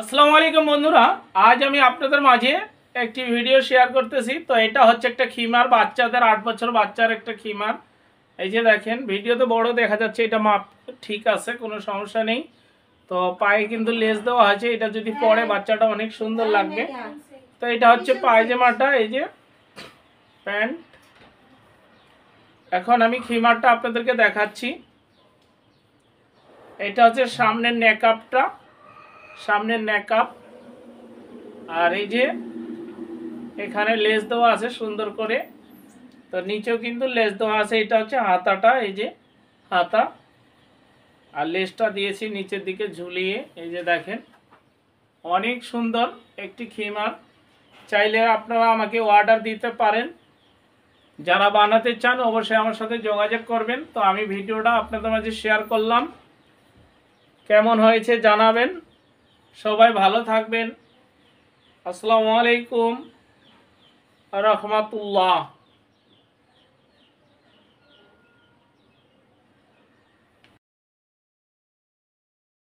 আসসালামু আলাইকুম বন্ধুরা, আজ আমি আপনাদের মাঝে একটি ভিডিও শেয়ার করতেছি। তো এটা হচ্ছে একটা খিমার, বাচ্চাদের 8 বছর বাচ্চার একটা খিমার। এই যে দেখেন, ভিডিওতে বড় দেখা যাচ্ছে, এটা মাপ ঠিক আছে, কোনো সমস্যা নেই। তো পায়ে কিন্তু লেস দেওয়া আছে, এটা যদি পরে বাচ্চাটা অনেক সুন্দর লাগবে। তো এটা হচ্ছে পায়জামাটা, এই যে প্যান্ট। এখন আমি খিমারটা আপনাদেরকে দেখাচ্ছি। এটা হচ্ছে সামনের নেকআপটা, সামনের নেকআপ। আর এই যে এখানে লেস দেওয়া আছে সুন্দর করে, তো নিচেও কিন্তু লেস দেওয়া আছে। এটা হচ্ছে হাতাটা, এই যে হাতা, আর লেসটা দিয়েছি নিচের দিকে ঝুলিয়ে। এই যে দেখেন, অনেক সুন্দর একটি খিমার। চাইলে আপনারা আমাকে অর্ডার দিতে পারেন। যারা বানাতে চান অবশ্যই আমার সাথে যোগাযোগ করবেন। তো আমি ভিডিওটা আপনাদের মাঝে শেয়ার করলাম, কেমন হয়েছে জানাবেন। সবাই ভালো থাকবেন। আসসালামু আলাইকুম রহমতুল্লাহ।